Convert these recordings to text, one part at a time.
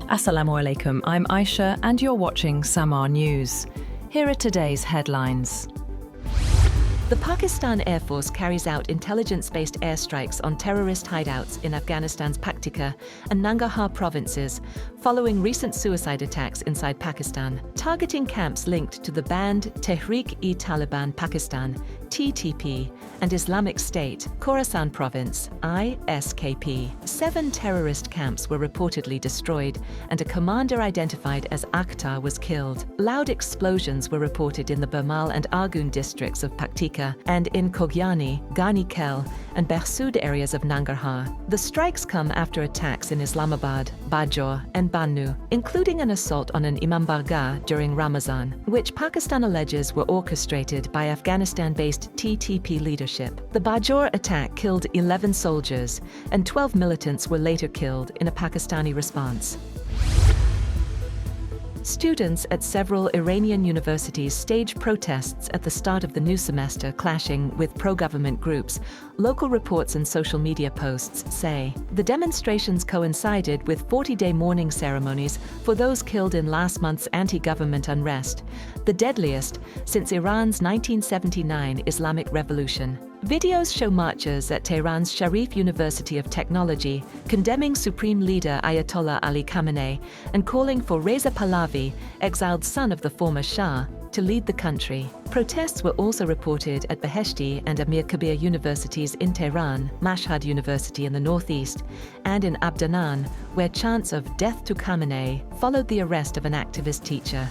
Assalamu alaikum, I'm Aisha and you're watching SAMAA News. Here are today's headlines. The Pakistan Air Force carries out intelligence-based airstrikes on terrorist hideouts in Afghanistan's Paktika and Nangarhar provinces, following recent suicide attacks inside Pakistan, targeting camps linked to the banned Tehreek-e-Taliban Pakistan, TTP, and Islamic State, Khorasan Province, ISKP. 7 terrorist camps were reportedly destroyed, and a commander identified as Akhtar was killed. Loud explosions were reported in the Bamal and Argun districts of Paktika and in Kogyani, Ghani Kel, and Behsood areas of Nangarhar. The strikes come after attacks in Islamabad, Bajor, and Bannu, including an assault on an imambargah during Ramazan, which Pakistan alleges were orchestrated by Afghanistan-based TTP leadership. The Bajor attack killed 11 soldiers, and 12 militants were later killed in a Pakistani response. Students at several Iranian universities staged protests at the start of the new semester, clashing with pro-government groups, local reports and social media posts say. The demonstrations coincided with 40-day mourning ceremonies for those killed in last month's anti-government unrest, the deadliest since Iran's 1979 Islamic Revolution. Videos show marchers at Tehran's Sharif University of Technology condemning Supreme Leader Ayatollah Ali Khamenei and calling for Reza Pahlavi, exiled son of the former Shah, to lead the country. Protests were also reported at Beheshti and Amir Kabir universities in Tehran, Mashhad University in the northeast, and in Abdanan, where chants of "Death to Khamenei" followed the arrest of an activist teacher.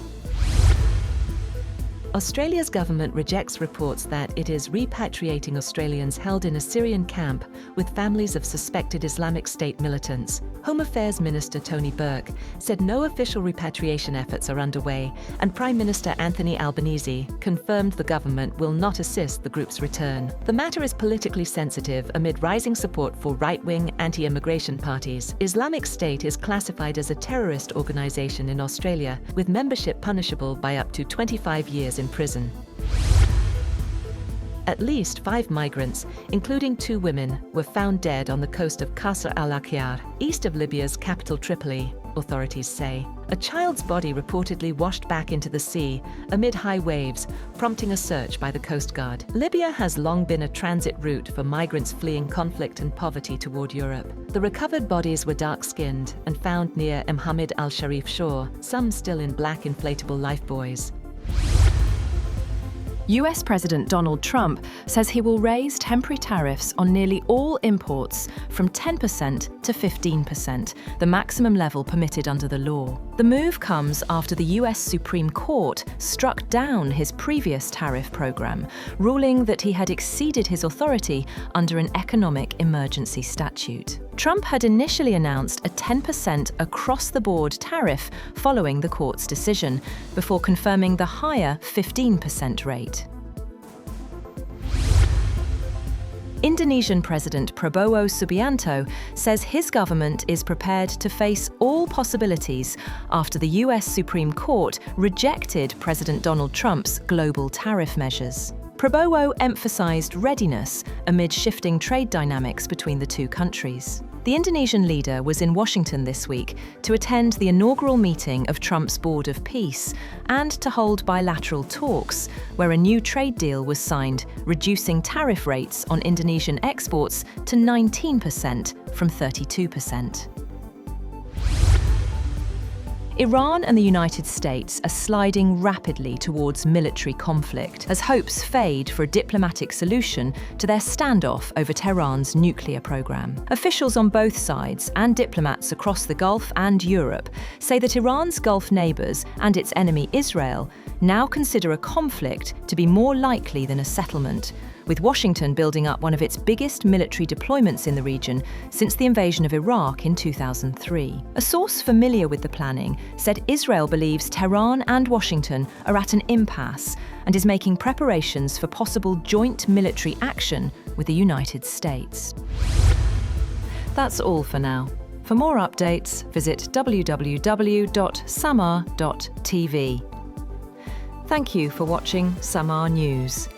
Australia's government rejects reports that it is repatriating Australians held in a Syrian camp with families of suspected Islamic State militants. Home Affairs Minister Tony Burke said no official repatriation efforts are underway, and Prime Minister Anthony Albanese confirmed the government will not assist the group's return. The matter is politically sensitive amid rising support for right-wing anti-immigration parties. Islamic State is classified as a terrorist organisation in Australia, with membership punishable by up to 25 years in prison. At least 5 migrants, including 2 women, were found dead on the coast of Qasr al-Akhyar, east of Libya's capital Tripoli, authorities say. A child's body reportedly washed back into the sea amid high waves, prompting a search by the Coast Guard. Libya has long been a transit route for migrants fleeing conflict and poverty toward Europe. The recovered bodies were dark-skinned and found near Mohammed al-Sharif shore, some still in black inflatable lifebuoys. US President Donald Trump says he will raise temporary tariffs on nearly all imports from 10% to 15%, the maximum level permitted under the law. The move comes after the US Supreme Court struck down his previous tariff program, ruling that he had exceeded his authority under an economic emergency statute. Trump had initially announced a 10% across-the-board tariff following the court's decision, before confirming the higher 15% rate. Indonesian President Prabowo Subianto says his government is prepared to face all possibilities after the US Supreme Court rejected President Donald Trump's global tariff measures. Prabowo emphasized readiness amid shifting trade dynamics between the two countries. The Indonesian leader was in Washington this week to attend the inaugural meeting of Trump's Board of Peace and to hold bilateral talks, where a new trade deal was signed, reducing tariff rates on Indonesian exports to 19% from 32%. Iran and the United States are sliding rapidly towards military conflict as hopes fade for a diplomatic solution to their standoff over Tehran's nuclear program. Officials on both sides and diplomats across the Gulf and Europe say that Iran's Gulf neighbours and its enemy Israel now consider a conflict to be more likely than a settlement, with Washington building up one of its biggest military deployments in the region since the invasion of Iraq in 2003. A source familiar with the planning said Israel believes Tehran and Washington are at an impasse and is making preparations for possible joint military action with the United States. That's all for now. For more updates, visit www.samaa.tv. Thank you for watching SAMAA News.